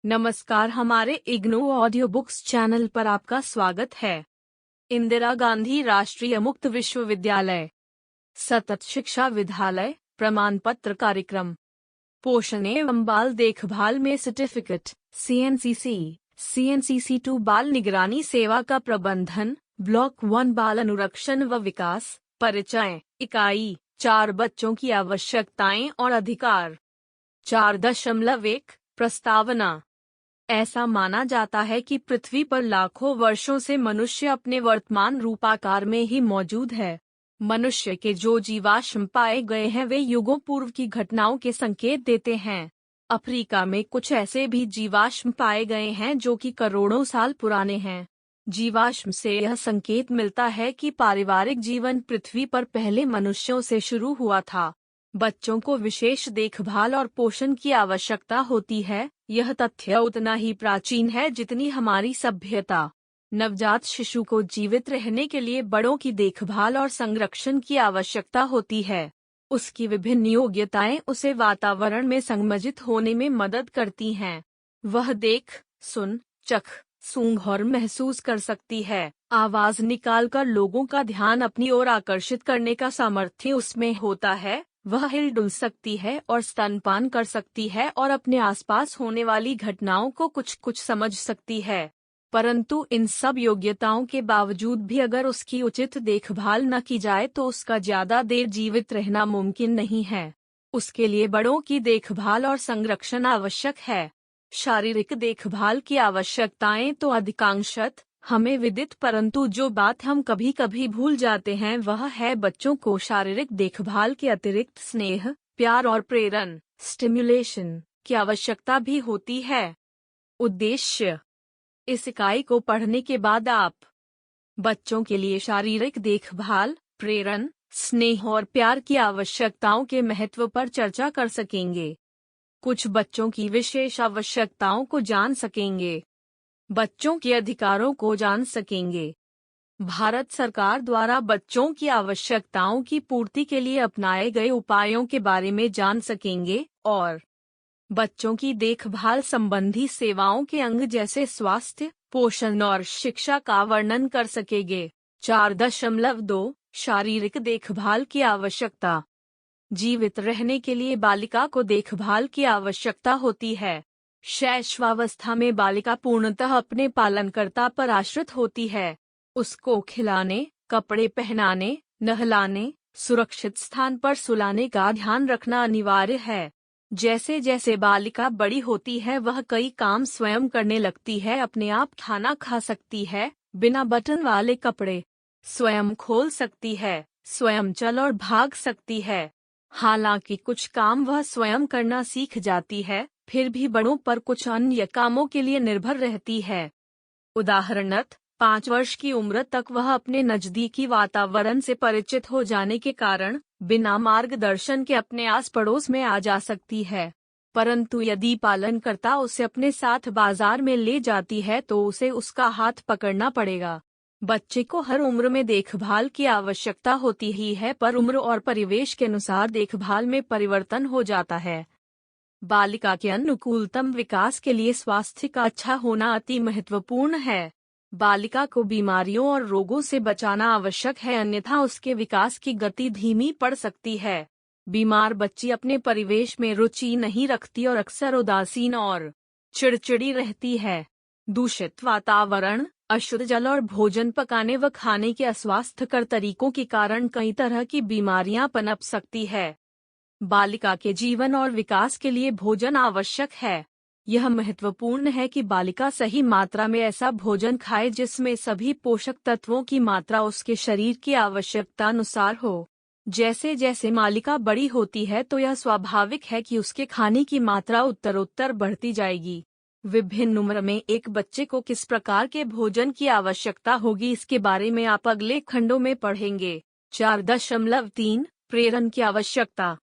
नमस्कार, हमारे IGNOU audio books channel पर आपका स्वागत है। इंदिरा गांधी राष्ट्रीय मुक्त विश्वविद्यालय सतत शिक्षा विद्यालय प्रमाण पत्र कार्यक्रम पोषण एवं बाल देखभाल में सर्टिफिकेट CNCC 2 बाल निगरानी सेवा का प्रबंधन ब्लॉक 1 बाल अनुरक्षण व विकास परिचय इकाई 4 बच्चों की आवश्यकताएं और अधिकार 4.1 प्रस्तावना। ऐसा माना जाता है कि पृथ्वी पर लाखों वर्षों से मनुष्य अपने वर्तमान रूपाकार में ही मौजूद है। मनुष्य के जो जीवाश्म पाए गए हैं वे युगों पूर्व की घटनाओं के संकेत देते हैं। अफ्रीका में कुछ ऐसे भी जीवाश्म पाए गए हैं जो कि करोड़ों साल पुराने हैं। जीवाश्म से यह संकेत मिलता है कि पारिवारिक जीवन पृथ्वी पर पहले मनुष्यों से शुरू हुआ था। बच्चों को विशेष देखभाल और पोषण की आवश्यकता होती है। यह तथ्य उतना ही प्राचीन है जितनी हमारी सभ्यता। नवजात शिशु को जीवित रहने के लिए बड़ों की देखभाल और संरक्षण की आवश्यकता होती है। उसकी विभिन्न योग्यताएं उसे वातावरण में संगमजित होने में मदद करती हैं। वह देख, सुन, चख, सूंघ और महसूस कर सकती है। आवाज निकालकर लोगों का ध्यान अपनी ओर आकर्षित करने का सामर्थ्य उसमें होता है। वह हिल-डुल सकती है और स्तनपान कर सकती है और अपने आसपास होने वाली घटनाओं को कुछ समझ सकती है। परंतु इन सब योग्यताओं के बावजूद भी अगर उसकी उचित देखभाल न की जाए तो उसका ज्यादा देर जीवित रहना मुमकिन नहीं है। उसके लिए बड़ों की देखभाल और संरक्षण आवश्यक है। शारीरिक देखभाल की आवश्यकताएं तो अधिकांशतः हमें विदित, परंतु जो बात हम कभी कभी भूल जाते हैं वह है बच्चों को शारीरिक देखभाल के अतिरिक्त स्नेह, प्यार और प्रेरण स्टिम्युलेशन की आवश्यकता भी होती है। उद्देश्य: इस इकाई को पढ़ने के बाद आप बच्चों के लिए शारीरिक देखभाल, प्रेरण, स्नेह और प्यार की आवश्यकताओं के महत्व पर चर्चा कर सकेंगे। कुछ बच्चों की विशेष आवश्यकताओं को जान सकेंगे। बच्चों के अधिकारों को जान सकेंगे। भारत सरकार द्वारा बच्चों की आवश्यकताओं की पूर्ति के लिए अपनाए गए उपायों के बारे में जान सकेंगे और बच्चों की देखभाल संबंधी सेवाओं के अंग जैसे स्वास्थ्य, पोषण और शिक्षा का वर्णन कर सकेंगे। 4.2 शारीरिक देखभाल की आवश्यकता। जीवित रहने के लिए बालिका को देखभाल की आवश्यकता होती है। शैशवावस्था में बालिका पूर्णतः अपने पालनकर्ता पर आश्रित होती है। उसको खिलाने, कपड़े पहनाने, नहलाने, सुरक्षित स्थान पर सुलाने का ध्यान रखना अनिवार्य है। जैसे जैसे बालिका बड़ी होती है वह कई काम स्वयं करने लगती है। अपने आप खाना खा सकती है, बिना बटन वाले कपड़े स्वयं खोल सकती है, स्वयं चल और भाग सकती है। हालांकि कुछ काम वह स्वयं करना सीख जाती है, फिर भी बड़ों पर कुछ अन्य कामों के लिए निर्भर रहती है। उदाहरणतः 5 वर्ष की उम्र तक वह अपने नजदीकी वातावरण से परिचित हो जाने के कारण बिना मार्गदर्शन के अपने आस पड़ोस में आ जा सकती है। परंतु यदि पालनकर्ता उसे अपने साथ बाजार में ले जाती है तो उसे उसका हाथ पकड़ना पड़ेगा। बच्चे को हर उम्र में देखभाल की आवश्यकता होती ही है, पर उम्र और परिवेश के अनुसार देखभाल में परिवर्तन हो जाता है। बालिका के अनुकूलतम विकास के लिए स्वास्थ्य का अच्छा होना अति महत्वपूर्ण है। बालिका को बीमारियों और रोगों से बचाना आवश्यक है, अन्यथा उसके विकास की गति धीमी पड़ सकती है। बीमार बच्ची अपने परिवेश में रुचि नहीं रखती और अक्सर उदासीन और चिड़चिड़ी रहती है। दूषित वातावरण, अशुद्ध जल और भोजन पकाने व खाने के अस्वास्थ्यकर तरीकों के कारण कई तरह की बीमारियां पनप सकती है। बालिका के जीवन और विकास के लिए भोजन आवश्यक है। यह महत्वपूर्ण है कि बालिका सही मात्रा में ऐसा भोजन खाए जिसमें सभी पोषक तत्वों की मात्रा उसके शरीर की आवश्यकता अनुसार हो। जैसे जैसे बालिका बड़ी होती है तो यह स्वाभाविक है कि उसके खाने की मात्रा उत्तरोत्तर बढ़ती जाएगी। विभिन्न उम्र में एक बच्चे को किस प्रकार के भोजन की आवश्यकता होगी इसके बारे में आप अगले खंडों में पढ़ेंगे। 4.3 प्रेरण की आवश्यकता।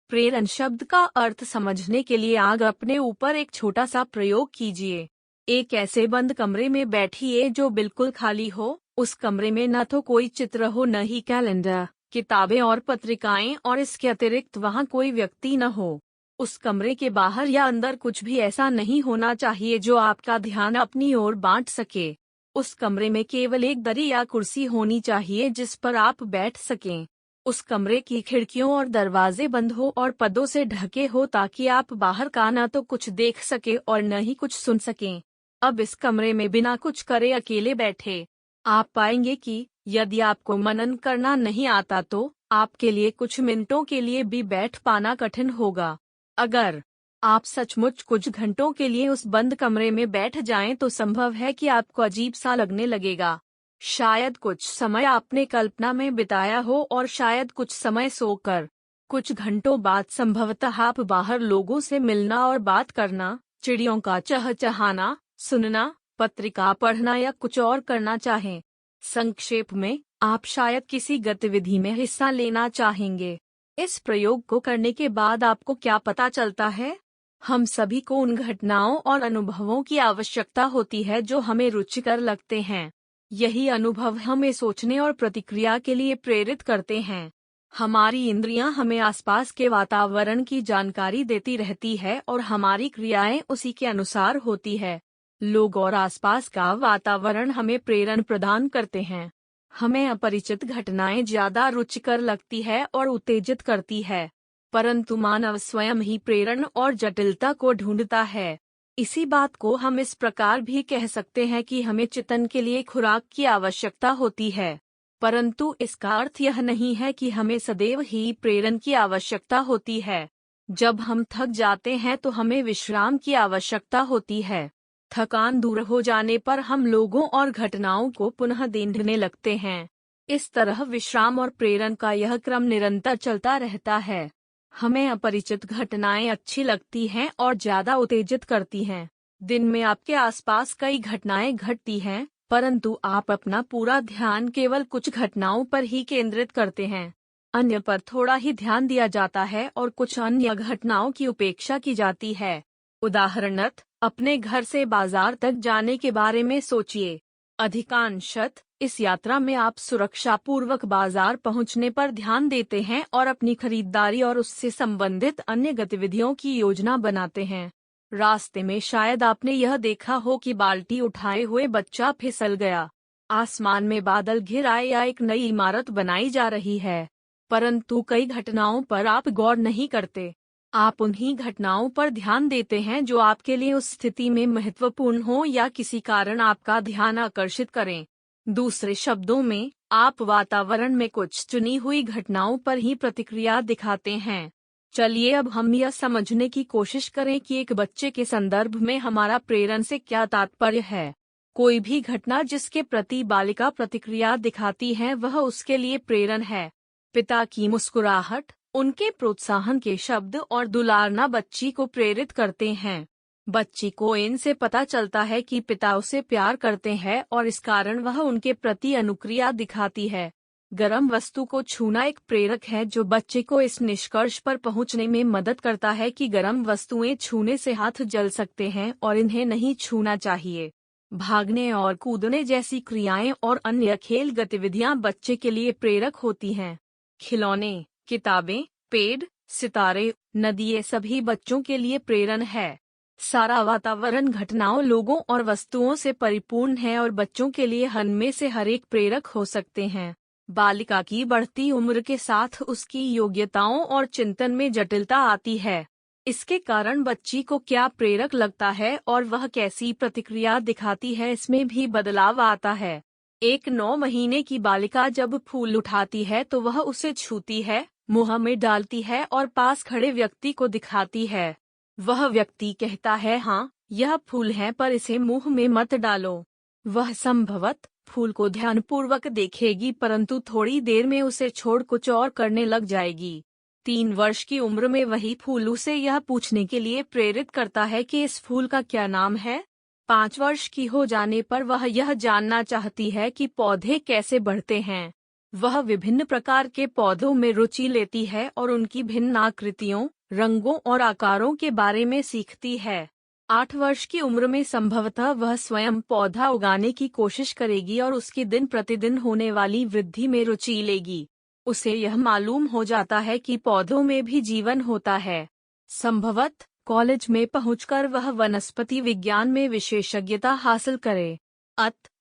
प्रेरण शब्द का अर्थ समझने के लिए आग अपने ऊपर एक छोटा सा प्रयोग कीजिए। एक ऐसे बंद कमरे में बैठिए जो बिल्कुल खाली हो। उस कमरे में न तो कोई चित्र हो, न ही कैलेंडर, किताबें और पत्रिकाएं, और इसके अतिरिक्त वहां कोई व्यक्ति न हो। उस कमरे के बाहर या अंदर कुछ भी ऐसा नहीं होना चाहिए जो आपका ध्यान अपनी ओर बांट सके। उस कमरे में केवल एक दरी या कुर्सी होनी चाहिए जिस पर आप बैठ सकें। उस कमरे की खिड़कियों और दरवाजे बंद हो और पर्दों से ढके हो ताकि आप बाहर का न तो कुछ देख सके और न ही कुछ सुन सकें। अब इस कमरे में बिना कुछ करे अकेले बैठे आप पाएंगे कि यदि आपको मनन करना नहीं आता तो आपके लिए कुछ मिनटों के लिए भी बैठ पाना कठिन होगा। अगर आप सचमुच कुछ घंटों के लिए उस बंद कमरे में बैठ जाएं तो संभव है कि आपको अजीब सा लगने लगेगा। शायद कुछ समय आपने कल्पना में बिताया हो और शायद कुछ समय सोकर। कुछ घंटों बाद संभवतः आप बाहर लोगों से मिलना और बात करना, चिड़ियों का चहचहाना सुनना, पत्रिका पढ़ना या कुछ और करना चाहें। संक्षेप में, आप शायद किसी गतिविधि में हिस्सा लेना चाहेंगे। इस प्रयोग को करने के बाद आपको क्या पता चलता है? हम सभी को उन घटनाओं और अनुभवों की आवश्यकता होती है जो हमें रुचिकर लगते हैं। यही अनुभव हमें सोचने और प्रतिक्रिया के लिए प्रेरित करते हैं। हमारी इंद्रियां हमें आसपास के वातावरण की जानकारी देती रहती है और हमारी क्रियाएं उसी के अनुसार होती है। लोग और आसपास का वातावरण हमें प्रेरणा प्रदान करते हैं। हमें अपरिचित घटनाएं ज्यादा रुचिकर लगती है और उत्तेजित करती है, परंतु मानव स्वयं ही प्रेरणा और जटिलता को ढूंढता है। इसी बात को हम इस प्रकार भी कह सकते हैं कि हमें चिंतन के लिए खुराक की आवश्यकता होती है, परंतु इसका अर्थ यह नहीं है कि हमें सदैव ही प्रेरणा की आवश्यकता होती है। जब हम थक जाते हैं तो हमें विश्राम की आवश्यकता होती है। थकान दूर हो जाने पर हम लोगों और घटनाओं को पुनः ढूंढने लगते हैं। इस तरह विश्राम और प्रेरणा का यह क्रम निरंतर चलता रहता है। हमें अपरिचित घटनाएं अच्छी लगती हैं और ज्यादा उत्तेजित करती हैं। दिन में आपके आसपास कई घटनाएं घटती हैं, परंतु आप अपना पूरा ध्यान केवल कुछ घटनाओं पर ही केंद्रित करते हैं। अन्य पर थोड़ा ही ध्यान दिया जाता है और कुछ अन्य घटनाओं की उपेक्षा की जाती है। उदाहरणार्थ, अपने घर से बाजार तक जाने के बारे में सोचिए। अधिकांशतः इस यात्रा में आप सुरक्षापूर्वक बाजार पहुंचने पर ध्यान देते हैं और अपनी खरीदारी और उससे संबंधित अन्य गतिविधियों की योजना बनाते हैं। रास्ते में शायद आपने यह देखा हो कि बाल्टी उठाए हुए बच्चा फिसल गया, आसमान में बादल घिर आए या एक नई इमारत बनाई जा रही है, परंतु कई घटनाओं पर आप गौर नहीं करते। आप उन्हीं घटनाओं पर ध्यान देते हैं जो आपके लिए उस स्थिति में महत्वपूर्ण हो या किसी कारण आपका ध्यान आकर्षित करें। दूसरे शब्दों में, आप वातावरण में कुछ चुनी हुई घटनाओं पर ही प्रतिक्रिया दिखाते हैं। चलिए अब हम यह समझने की कोशिश करें कि एक बच्चे के संदर्भ में हमारा प्रेरणा से क्या तात्पर्य है। कोई भी घटना जिसके प्रति बालिका प्रतिक्रिया दिखाती है वह उसके लिए प्रेरणा है। पिता की मुस्कुराहट, उनके प्रोत्साहन के शब्द और दुलारना बच्ची को प्रेरित करते हैं। बच्ची को इनसे पता चलता है कि पिता उसे प्यार करते हैं और इस कारण वह उनके प्रति अनुक्रिया दिखाती है। गर्म वस्तु को छूना एक प्रेरक है जो बच्चे को इस निष्कर्ष पर पहुंचने में मदद करता है कि गर्म वस्तुएं छूने से हाथ जल सकते हैं और इन्हें नहीं छूना चाहिए। भागने और कूदने जैसी क्रियाएं और अन्य खेल गतिविधियां बच्चे के लिए प्रेरक होती हैं। खिलौने, किताबें, पेड़, सितारे, नदी, ये सभी बच्चों के लिए प्रेरणा है। सारा वातावरण घटनाओं, लोगों और वस्तुओं से परिपूर्ण है और बच्चों के लिए इनमें से हर एक प्रेरक हो सकते हैं। बालिका की बढ़ती उम्र के साथ उसकी योग्यताओं और चिंतन में जटिलता आती है। इसके कारण बच्ची को क्या प्रेरक लगता है और वह कैसी प्रतिक्रिया दिखाती है इसमें भी बदलाव आता है। एक 9 महीने की बालिका जब फूल उठाती है तो वह उसे छूती है, मुंह में डालती है और पास खड़े व्यक्ति को दिखाती है। वह व्यक्ति कहता है, हाँ, यह फूल है पर इसे मुंह में मत डालो। वह संभवतः फूल को ध्यानपूर्वक देखेगी परंतु थोड़ी देर में उसे छोड़ कुछ और करने लग जाएगी। 3 वर्ष की उम्र में वही फूल उसे यह पूछने के लिए प्रेरित करता है कि इस फूल का क्या नाम है। 5 वर्ष की हो जाने पर वह यह जानना चाहती है कि पौधे कैसे बढ़ते हैं। वह विभिन्न प्रकार के पौधों में रुचि लेती है और उनकी भिन्न आकृतियों, रंगों और आकारों के बारे में सीखती है। 8 वर्ष की उम्र में संभवतः वह स्वयं पौधा उगाने की कोशिश करेगी और उसकी दिन प्रतिदिन होने वाली वृद्धि में रुचि लेगी। उसे यह मालूम हो जाता है कि पौधों में भी जीवन होता है। संभवतः कॉलेज में पहुंचकर वह वनस्पति विज्ञान में विशेषज्ञता हासिल करे।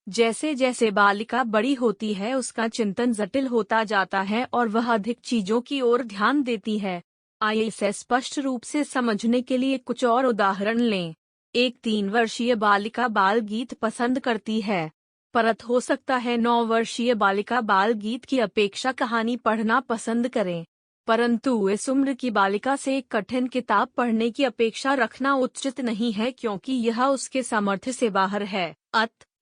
जैसे जैसे बालिका बड़ी होती है उसका चिंतन जटिल होता जाता है और वह अधिक चीजों की ओर ध्यान देती है। आइए इसे स्पष्ट रूप से समझने के लिए कुछ और उदाहरण लें। एक 3 वर्षीय बालिका बाल गीत पसंद करती है, परंतु हो सकता है 9 वर्षीय बालिका बाल गीत की अपेक्षा कहानी पढ़ना पसंद करें। परंतु इस उम्र की बालिका से एक कठिन किताब पढ़ने की अपेक्षा रखना उचित नहीं है, क्योंकि यह उसके सामर्थ्य से बाहर है,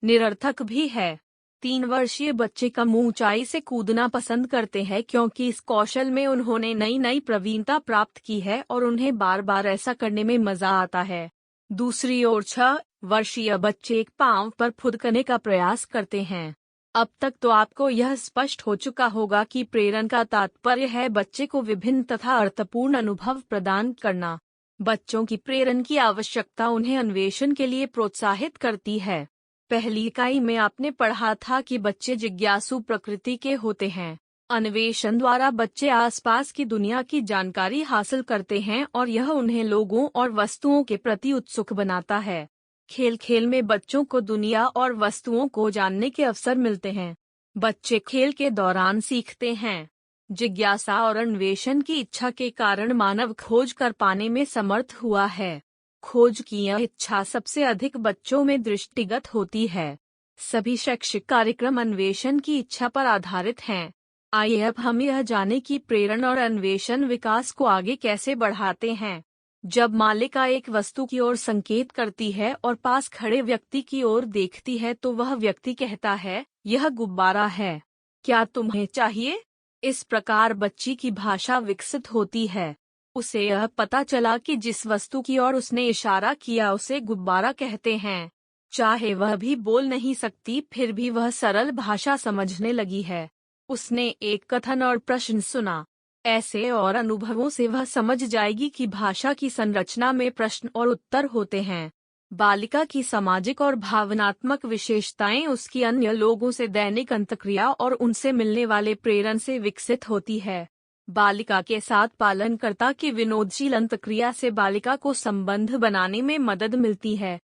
निरर्थक भी है। 3 वर्षीय बच्चे कम ऊंचाई से कूदना पसंद करते हैं क्योंकि इस कौशल में उन्होंने नई नई प्रवीणता प्राप्त की है और उन्हें बार बार ऐसा करने में मजा आता है। दूसरी ओर 6 वर्षीय बच्चे एक पांव पर फुदकने का प्रयास करते हैं। अब तक तो आपको यह स्पष्ट हो चुका होगा कि प्रेरण का तात्पर्य है बच्चे को विभिन्न तथा अर्थपूर्ण अनुभव प्रदान करना। बच्चों की प्रेरण की आवश्यकता उन्हें अन्वेषण के लिए प्रोत्साहित करती है। पहली इकाई में आपने पढ़ा था कि बच्चे जिज्ञासु प्रकृति के होते हैं। अन्वेषण द्वारा बच्चे आसपास की दुनिया की जानकारी हासिल करते हैं और यह उन्हें लोगों और वस्तुओं के प्रति उत्सुक बनाता है। खेल खेल में बच्चों को दुनिया और वस्तुओं को जानने के अवसर मिलते हैं। बच्चे खेल के दौरान सीखते हैं। जिज्ञासा और अन्वेषण की इच्छा के कारण मानव खोज कर पाने में समर्थ हुआ है। खोज की यह इच्छा सबसे अधिक बच्चों में दृष्टिगत होती है। सभी शैक्षिक कार्यक्रम अन्वेषण की इच्छा पर आधारित हैं। आइए अब हम यह जाने कि प्रेरण और अन्वेषण विकास को आगे कैसे बढ़ाते हैं। जब मालिका एक वस्तु की ओर संकेत करती है और पास खड़े व्यक्ति की ओर देखती है तो वह व्यक्ति कहता है, यह गुब्बारा है, क्या तुम्हें चाहिए? इस प्रकार बच्ची की भाषा विकसित होती है। उसे यह पता चला कि जिस वस्तु की ओर उसने इशारा किया उसे गुब्बारा कहते हैं। चाहे वह भी बोल नहीं सकती, फिर भी वह सरल भाषा समझने लगी है। उसने एक कथन और प्रश्न सुना। ऐसे और अनुभवों से वह समझ जाएगी कि भाषा की संरचना में प्रश्न और उत्तर होते हैं। बालिका की सामाजिक और भावनात्मक विशेषताएं उसकी अन्य लोगों से दैनिक अंतःक्रिया और उनसे मिलने वाले प्रेरण से विकसित होती है। बालिका के साथ पालनकर्ता की विनोदशील अंतःक्रिया से बालिका को संबंध बनाने में मदद मिलती है।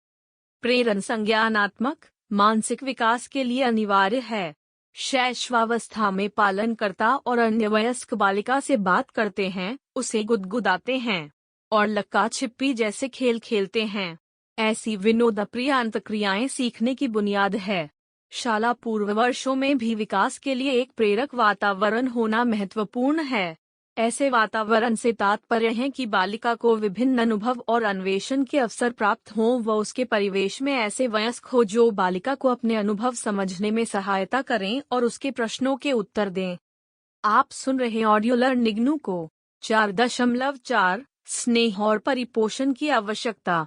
प्रेरण संज्ञानात्मक, मानसिक विकास के लिए अनिवार्य है। शैशवावस्था में पालनकर्ता और अन्य वयस्क बालिका से बात करते हैं, उसे गुदगुदाते हैं और लक्का छिप्पी जैसे खेल खेलते हैं। ऐसी विनोदप्रिय अंतःक्रियाएं सीखने की बुनियाद है। शाला पूर्व वर्षों में भी विकास के लिए एक प्रेरक वातावरण होना महत्वपूर्ण है। ऐसे वातावरण से तात्पर्य है कि बालिका को विभिन्न अनुभव और अन्वेषण के अवसर प्राप्त हों व उसके परिवेश में ऐसे वयस्क हो जो बालिका को अपने अनुभव समझने में सहायता करें और उसके प्रश्नों के उत्तर दें। आप सुन रहे ऑडियो लर्निंग को 4.4 स्नेह और परिपोषण की आवश्यकता।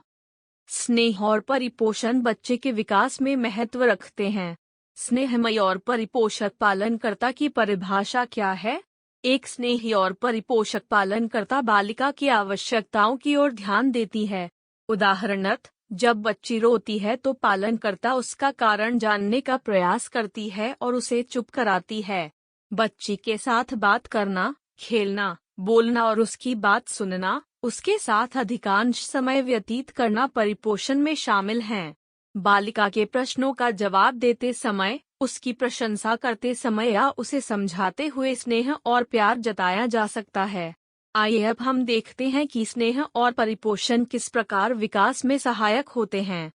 स्नेह और परिपोषण बच्चे के विकास में महत्व रखते हैं। स्नेहमय और परिपोषक पालनकर्ता की परिभाषा क्या है? एक स्नेही और परिपोषक पालनकर्ता बालिका की आवश्यकताओं की ओर ध्यान देती है। उदाहरणतः, जब बच्ची रोती है तो पालनकर्ता उसका कारण जानने का प्रयास करती है और उसे चुप कराती है। बच्ची के साथ बात करना, खेलना, बोलना और उसकी बात सुनना, उसके साथ अधिकांश समय व्यतीत करना परिपोषण में शामिल हैं। बालिका के प्रश्नों का जवाब देते समय, उसकी प्रशंसा करते समय या उसे समझाते हुए स्नेह और प्यार जताया जा सकता है। आइए अब हम देखते हैं कि स्नेह और परिपोषण किस प्रकार विकास में सहायक होते हैं।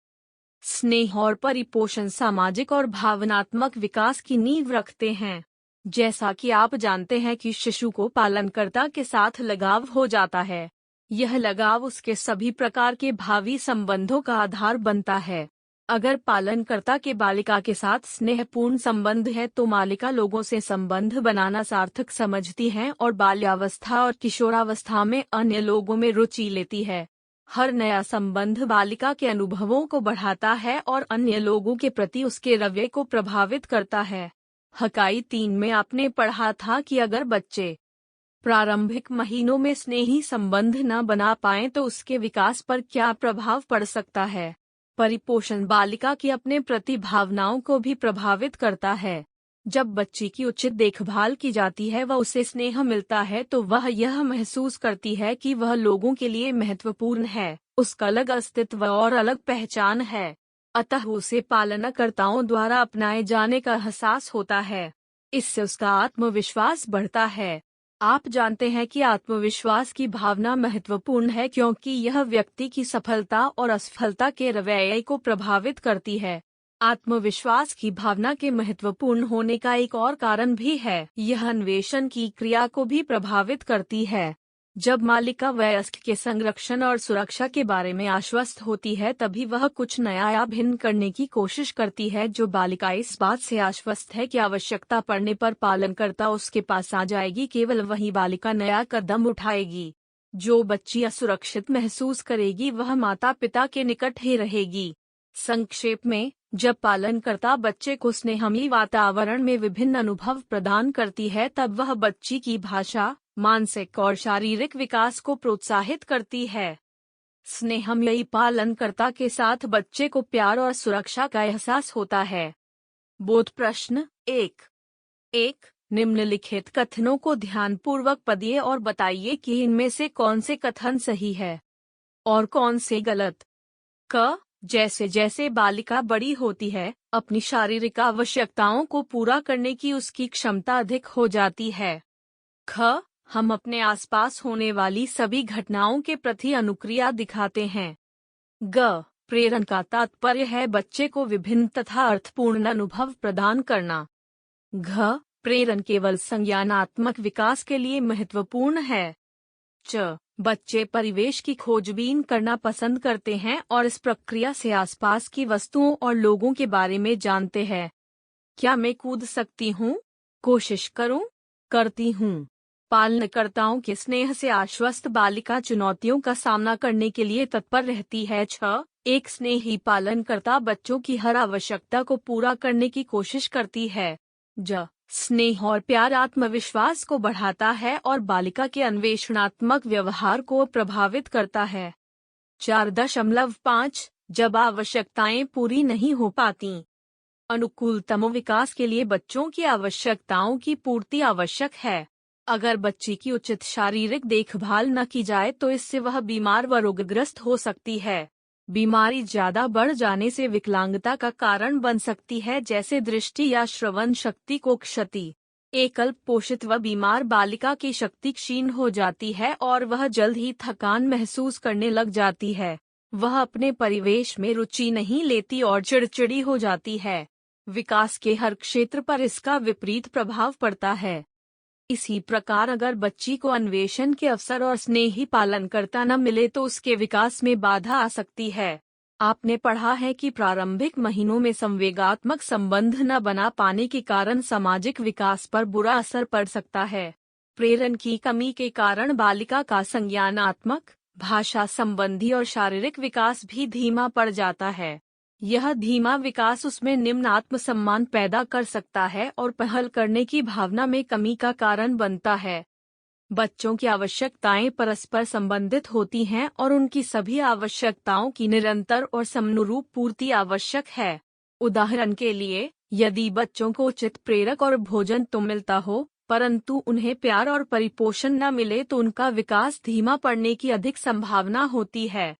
स्नेह और परिपोषण सामाजिक और भावनात्मक विकास की नींव रखते हैं। जैसा कि आप जानते हैं कि शिशु को पालनकर्ता के साथ लगाव हो जाता है। यह लगाव उसके सभी प्रकार के भावी संबंधों का आधार बनता है। अगर पालनकर्ता के बालिका के साथ स्नेहपूर्ण संबंध है तो बालिका लोगों से संबंध बनाना सार्थक समझती है और बाल्यावस्था और किशोरावस्था में अन्य लोगों में रुचि लेती है। हर नया संबंध बालिका के अनुभवों को बढ़ाता है और अन्य लोगों के प्रति उसके रवैये को प्रभावित करता है। इकाई 3 में आपने पढ़ा था कि अगर बच्चे प्रारंभिक महीनों में स्नेही संबंध न बना पाएं तो उसके विकास पर क्या प्रभाव पड़ सकता है। परिपोषण बालिका की अपने प्रति भावनाओं को भी प्रभावित करता है। जब बच्ची की उचित देखभाल की जाती है व उसे स्नेह मिलता है तो वह यह महसूस करती है कि वह लोगों के लिए महत्वपूर्ण है, उसका अलग अस्तित्व और अलग पहचान है। अतः उसे पालनकर्ताओं द्वारा अपनाए जाने का एहसास होता है। इससे उसका आत्मविश्वास बढ़ता है। आप जानते हैं कि आत्मविश्वास की भावना महत्वपूर्ण है क्योंकि यह व्यक्ति की सफलता और असफलता के रवैये को प्रभावित करती है। आत्मविश्वास की भावना के महत्वपूर्ण होने का एक और कारण भी है, यह अन्वेषण की क्रिया को भी प्रभावित करती है। जब बालिका वयस्क के संरक्षण और सुरक्षा के बारे में आश्वस्त होती है तभी वह कुछ नया या भिन्न करने की कोशिश करती है। जो बालिका इस बात से आश्वस्त है कि आवश्यकता पड़ने पर पालनकर्ता उसके पास आ जाएगी, केवल वही बालिका नया कदम उठाएगी। जो बच्ची असुरक्षित महसूस करेगी वह माता पिता के निकट ही रहेगी। संक्षेप में, जब पालनकर्ता बच्चे को स्नेहमयी वातावरण में विभिन्न अनुभव प्रदान करती है तब वह बच्ची की भाषा, मानसिक और शारीरिक विकास को प्रोत्साहित करती है। स्नेहमयी पालनकर्ता के साथ बच्चे को प्यार और सुरक्षा का एहसास होता है। बोध प्रश्न 1। निम्नलिखित कथनों को ध्यानपूर्वक पढ़िए और बताइए कि इनमें से कौन से कथन सही है और कौन से गलत। क जैसे जैसे बालिका बड़ी होती है, अपनी शारीरिक आवश्यकताओं को पूरा करने की उसकी क्षमता अधिक हो जाती है। ख हम अपने आसपास होने वाली सभी घटनाओं के प्रति अनुक्रिया दिखाते हैं। ग प्रेरण का तात्पर्य है बच्चे को विभिन्न तथा अर्थपूर्ण अनुभव प्रदान करना। घ प्रेरण केवल संज्ञानात्मक विकास के लिए महत्वपूर्ण है। च बच्चे परिवेश की खोजबीन करना पसंद करते हैं और इस प्रक्रिया से आसपास की वस्तुओं और लोगों के बारे में जानते हैं। क्या मैं कूद सकती हूँ? कोशिश करूँ? करती हूँ। पालनकर्ताओं के स्नेह से आश्वस्त बालिका चुनौतियों का सामना करने के लिए तत्पर रहती है। 6 एक स्नेही पालनकर्ता बच्चों की हर आवश्यकता को पूरा करने की कोशिश करती है। ज स्नेह और प्यार आत्मविश्वास को बढ़ाता है और बालिका के अन्वेषणात्मक व्यवहार को प्रभावित करता है। 4.5 जब आवश्यकताएं पूरी नहीं हो पाती। अनुकूलतम विकास के लिए बच्चों की आवश्यकताओं की पूर्ति आवश्यक है। अगर बच्ची की उचित शारीरिक देखभाल न की जाए तो इससे वह बीमार व रोगग्रस्त हो सकती है। बीमारी ज्यादा बढ़ जाने से विकलांगता का कारण बन सकती है, जैसे दृष्टि या श्रवण शक्ति को क्षति। एक अल्प पोषित व बीमार बालिका की शक्ति क्षीण हो जाती है और वह जल्द ही थकान महसूस करने लग जाती है। वह अपने परिवेश में रुचि नहीं लेती और चिड़चिड़ी हो जाती है। विकास के हर क्षेत्र पर इसका विपरीत प्रभाव पड़ता है। इसी प्रकार अगर बच्ची को अन्वेषण के अवसर और स्नेही पालनकर्ता न मिले तो उसके विकास में बाधा आ सकती है। आपने पढ़ा है कि प्रारंभिक महीनों में संवेगात्मक संबंध न बना पाने के कारण सामाजिक विकास पर बुरा असर पड़ सकता है। प्रेरण की कमी के कारण बालिका का संज्ञानात्मक, भाषा संबंधी और शारीरिक विकास भी धीमा पड़ जाता है। यह धीमा विकास उसमें निम्न आत्मसम्मान पैदा कर सकता है और पहल करने की भावना में कमी का कारण बनता है। बच्चों की आवश्यकताएं परस्पर संबंधित होती हैं और उनकी सभी आवश्यकताओं की निरंतर और समनुरूप पूर्ति आवश्यक है। उदाहरण के लिए, यदि बच्चों को उचित प्रेरक और भोजन तो मिलता हो, परंतु उन्हें प्यार और परिपोषण न मिले तो उनका विकास धीमा पड़ने की अधिक संभावना होती है।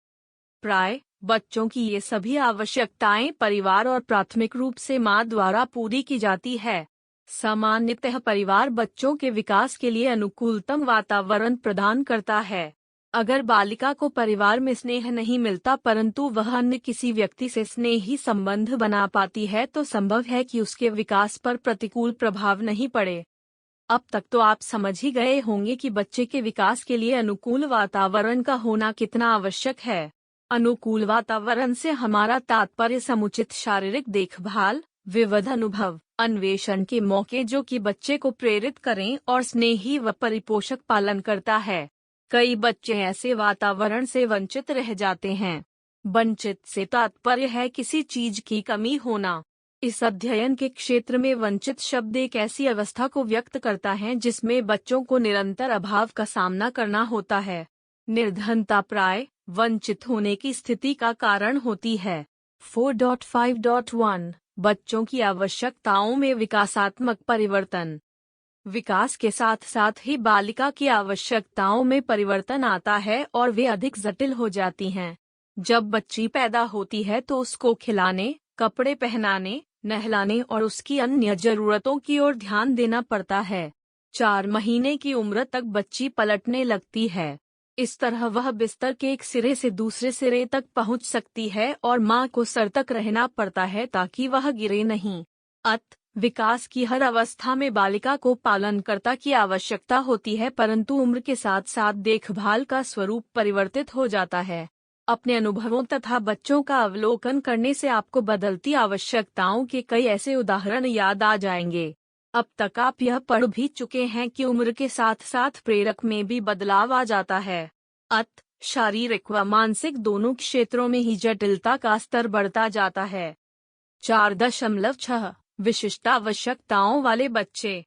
प्राय बच्चों की ये सभी आवश्यकताएं परिवार और प्राथमिक रूप से माँ द्वारा पूरी की जाती है। सामान्यतः परिवार बच्चों के विकास के लिए अनुकूलतम वातावरण प्रदान करता है। अगर बालिका को परिवार में स्नेह नहीं मिलता परंतु वह अन्य किसी व्यक्ति से स्नेही संबंध बना पाती है तो संभव है कि उसके विकास पर प्रतिकूल प्रभाव नहीं पड़े। अब तक तो आप समझ ही गए होंगे कि बच्चे के विकास के लिए अनुकूल वातावरण का होना कितना आवश्यक है। अनुकूल वातावरण से हमारा तात्पर्य समुचित शारीरिक देखभाल, विविध अनुभव, अन्वेषण के मौके जो कि बच्चे को प्रेरित करें और स्नेही व परिपोषक पालन करता है। कई बच्चे ऐसे वातावरण से वंचित रह जाते हैं। वंचित से तात्पर्य है किसी चीज की कमी होना। इस अध्ययन के क्षेत्र में वंचित शब्द एक ऐसी अवस्था को व्यक्त करता है जिसमें बच्चों को निरंतर अभाव का सामना करना होता है। निर्धनता प्राय वंचित होने की स्थिति का कारण होती है। 4.5.1 बच्चों की आवश्यकताओं में विकासात्मक परिवर्तन। विकास के साथ साथ ही बालिका की आवश्यकताओं में परिवर्तन आता है और वे अधिक जटिल हो जाती हैं। जब बच्ची पैदा होती है तो उसको खिलाने, कपड़े पहनाने, नहलाने और उसकी अन्य जरूरतों की ओर ध्यान देना पड़ता है। 4 महीने की उम्र तक बच्ची पलटने लगती है। इस तरह वह बिस्तर के एक सिरे से दूसरे सिरे तक पहुंच सकती है और मां को सर तक रहना पड़ता है ताकि वह गिरे नहीं। विकास की हर अवस्था में बालिका को पालनकर्ता की आवश्यकता होती है, परंतु उम्र के साथ साथ देखभाल का स्वरूप परिवर्तित हो जाता है। अपने अनुभवों तथा बच्चों का अवलोकन करने से आपको बदलती आवश्यकताओं के कई ऐसे उदाहरण याद आ जाएंगे। अब तक आप यह पढ़ भी चुके हैं कि उम्र के साथ साथ प्रेरक में भी बदलाव आ जाता है। शारीरिक व मानसिक दोनों क्षेत्रों में ही जटिलता का स्तर बढ़ता जाता है। 4.6 विशिष्ट आवश्यकताओं वाले बच्चे।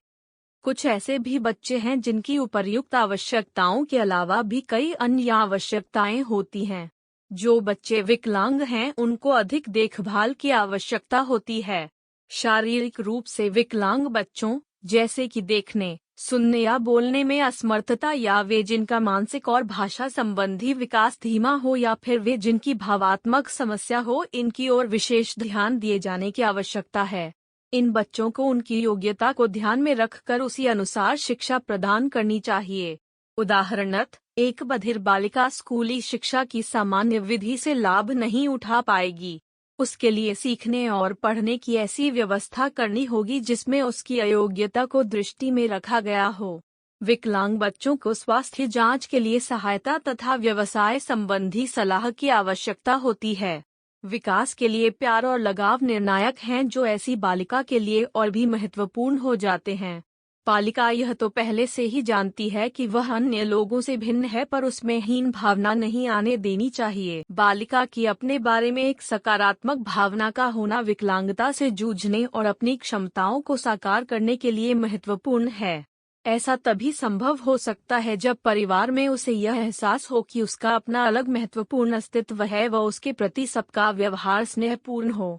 कुछ ऐसे भी बच्चे हैं जिनकी उपर्युक्त आवश्यकताओं के अलावा भी कई अन्य आवश्यकताएं होती हैं। जो बच्चे विकलांग हैं उनको अधिक देखभाल की आवश्यकता होती है। शारीरिक रूप से विकलांग बच्चों, जैसे कि देखने, सुनने या बोलने में असमर्थता, या वे जिनका मानसिक और भाषा संबंधी विकास धीमा हो, या फिर वे जिनकी भावात्मक समस्या हो, इनकी ओर विशेष ध्यान दिए जाने की आवश्यकता है। इन बच्चों को उनकी योग्यता को ध्यान में रखकर उसी अनुसार शिक्षा प्रदान करनी चाहिए। उदाहरणतः एक बधिर बालिका स्कूली शिक्षा की सामान्य विधि से लाभ नहीं उठा पाएगी। उसके लिए सीखने और पढ़ने की ऐसी व्यवस्था करनी होगी जिसमें उसकी अयोग्यता को दृष्टि में रखा गया हो। विकलांग बच्चों को स्वास्थ्य जांच के लिए सहायता तथा व्यवसाय संबंधी सलाह की आवश्यकता होती है। विकास के लिए प्यार और लगाव निर्णायक हैं, जो ऐसी बालिका के लिए और भी महत्वपूर्ण हो जाते हैं। बालिका यह तो पहले से ही जानती है कि वह अन्य लोगों से भिन्न है, पर उसमें हीन भावना नहीं आने देनी चाहिए। बालिका की अपने बारे में एक सकारात्मक भावना का होना विकलांगता से जूझने और अपनी क्षमताओं को साकार करने के लिए महत्वपूर्ण है। ऐसा तभी संभव हो सकता है जब परिवार में उसे यह एहसास हो कि उसका अपना अलग महत्वपूर्ण अस्तित्व है व उसके प्रति सबका व्यवहार स्नेहपूर्ण हो।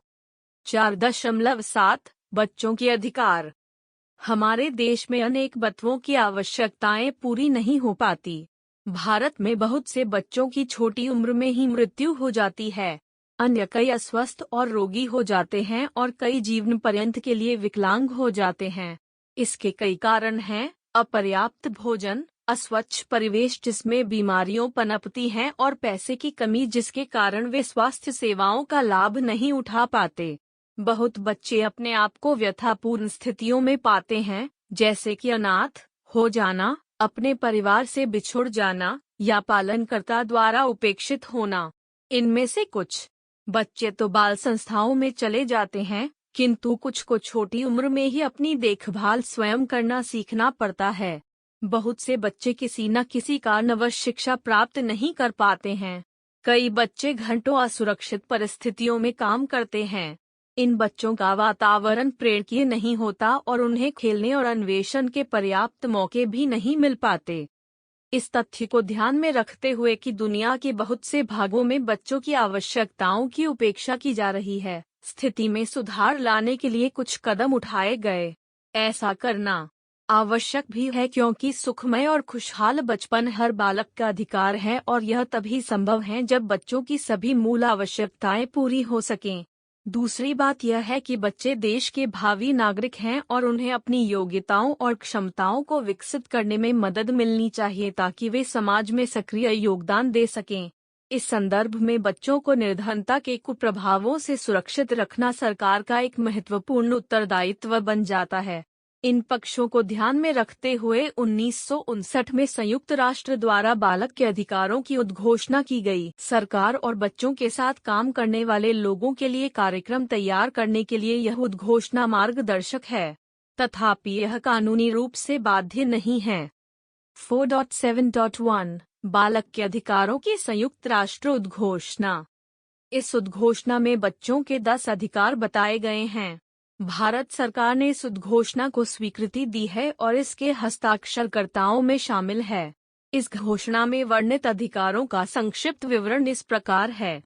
4.7 बच्चों के अधिकार। हमारे देश में अनेक बच्चों की आवश्यकताएं पूरी नहीं हो पाती। भारत में बहुत से बच्चों की छोटी उम्र में ही मृत्यु हो जाती है। अन्य कई अस्वस्थ और रोगी हो जाते हैं और कई जीवन पर्यंत के लिए विकलांग हो जाते हैं। इसके कई कारण हैं: अपर्याप्त भोजन, अस्वच्छ परिवेश जिसमें बीमारियां पनपती हैं, और पैसे की कमी जिसके कारण वे स्वास्थ्य सेवाओं का लाभ नहीं उठा पाते। बहुत बच्चे अपने आप को व्यथापूर्ण स्थितियों में पाते हैं, जैसे कि अनाथ हो जाना, अपने परिवार से बिछुड़ जाना, या पालनकर्ता द्वारा उपेक्षित होना। इनमें से कुछ बच्चे तो बाल संस्थाओं में चले जाते हैं, किंतु कुछ को छोटी उम्र में ही अपनी देखभाल स्वयं करना सीखना पड़ता है। बहुत से बच्चे किसी न किसी कारणवश शिक्षा प्राप्त नहीं कर पाते हैं। कई बच्चे घंटों असुरक्षित परिस्थितियों में काम करते हैं। इन बच्चों का वातावरण प्रेरक नहीं होता और उन्हें खेलने और अन्वेषण के पर्याप्त मौके भी नहीं मिल पाते। इस तथ्य को ध्यान में रखते हुए कि दुनिया के बहुत से भागों में बच्चों की आवश्यकताओं की उपेक्षा की जा रही है, स्थिति में सुधार लाने के लिए कुछ कदम उठाए गए। ऐसा करना आवश्यक भी है क्योंकि सुखमय और खुशहाल बचपन हर बालक का अधिकार है, और यह तभी संभव है जब बच्चों की सभी मूल आवश्यकताएं पूरी हो सकें। दूसरी बात यह है कि बच्चे देश के भावी नागरिक हैं और उन्हें अपनी योग्यताओं और क्षमताओं को विकसित करने में मदद मिलनी चाहिए ताकि वे समाज में सक्रिय योगदान दे सकें। इस संदर्भ में बच्चों को निर्धनता के कुप्रभावों से सुरक्षित रखना सरकार का एक महत्वपूर्ण उत्तरदायित्व बन जाता है। इन पक्षों को ध्यान में रखते हुए 1959 में संयुक्त राष्ट्र द्वारा बालक के अधिकारों की उद्घोषणा की गई। सरकार और बच्चों के साथ काम करने वाले लोगों के लिए कार्यक्रम तैयार करने के लिए यह उद्घोषणा मार्गदर्शक है, तथापि यह कानूनी रूप से बाध्य नहीं है। 4.7.1 बालक के अधिकारों की संयुक्त राष्ट्र उद्घोषणा। इस उद्घोषणा में बच्चों के 10 अधिकार बताए गए हैं। भारत सरकार ने इस उद्घोषणा को स्वीकृति दी है और इसके हस्ताक्षरकर्ताओं में शामिल है। इस घोषणा में वर्णित अधिकारों का संक्षिप्त विवरण इस प्रकार है।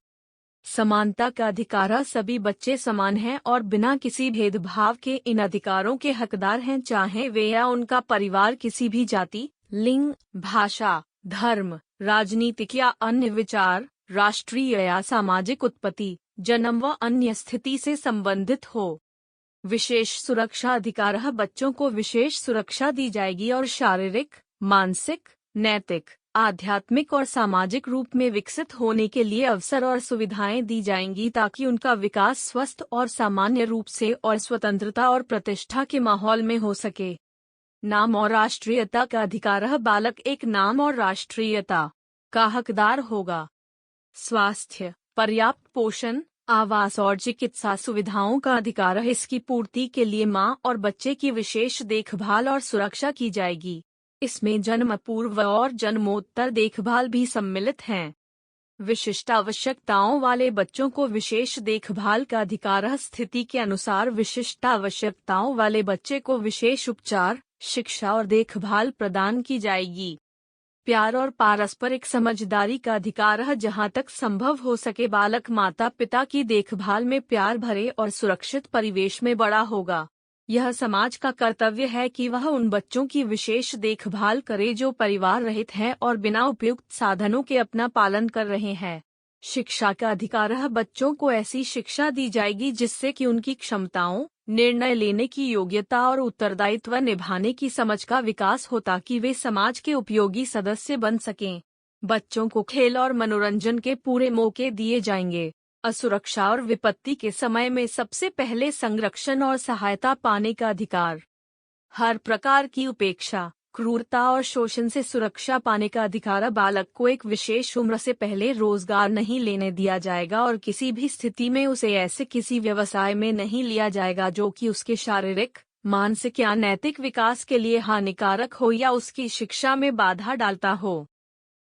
समानता का अधिकार। सभी बच्चे समान हैं और बिना किसी भेदभाव के इन अधिकारों के हकदार हैं, चाहे वे या उनका परिवार किसी भी जाति, लिंग, भाषा, धर्म, राजनीतिक या अन्य विचार, राष्ट्रीय या सामाजिक उत्पत्ति, जन्म व अन्य स्थिति से संबंधित हो। विशेष सुरक्षा अधिकार। बच्चों को विशेष सुरक्षा दी जाएगी और शारीरिक, मानसिक, नैतिक, आध्यात्मिक और सामाजिक रूप में विकसित होने के लिए अवसर और सुविधाएं दी जाएंगी ताकि उनका विकास स्वस्थ और सामान्य रूप से और स्वतंत्रता और प्रतिष्ठा के माहौल में हो सके। नाम और राष्ट्रीयता का अधिकार। बालक एक नाम और राष्ट्रीयता का हकदार होगा। स्वास्थ्य, पर्याप्त पोषण, आवास और चिकित्सा सुविधाओं का अधिकार। इसकी पूर्ति के लिए मां और बच्चे की विशेष देखभाल और सुरक्षा की जाएगी। इसमें जन्म पूर्व और जन्मोत्तर देखभाल भी सम्मिलित हैं। विशिष्ट आवश्यकताओं वाले बच्चों को विशेष देखभाल का अधिकार। स्थिति के अनुसार विशिष्ट आवश्यकताओं वाले बच्चे को विशेष उपचार, शिक्षा और देखभाल प्रदान की जाएगी। प्यार और पारस्परिक समझदारी का अधिकार। जहां तक संभव हो सके बालक माता पिता की देखभाल में प्यार भरे और सुरक्षित परिवेश में बड़ा होगा। यह समाज का कर्तव्य है कि वह उन बच्चों की विशेष देखभाल करे जो परिवार रहित हैं और बिना उपयुक्त साधनों के अपना पालन कर रहे हैं। शिक्षा का अधिकार। बच्चों को ऐसी शिक्षा दी जाएगी जिससे कि उनकी क्षमताओं, निर्णय लेने की योग्यता और उत्तरदायित्व निभाने की समझ का विकास हो ताकि वे समाज के उपयोगी सदस्य बन सकें। बच्चों को खेल और मनोरंजन के पूरे मौके दिए जाएंगे। असुरक्षा और विपत्ति के समय में सबसे पहले संरक्षण और सहायता पाने का अधिकार। हर प्रकार की उपेक्षा, क्रूरता और शोषण से सुरक्षा पाने का अधिकार। बालक को एक विशेष उम्र से पहले रोजगार नहीं लेने दिया जाएगा और किसी भी स्थिति में उसे ऐसे किसी व्यवसाय में नहीं लिया जाएगा जो कि उसके शारीरिक, मानसिक या नैतिक विकास के लिए हानिकारक हो या उसकी शिक्षा में बाधा डालता हो।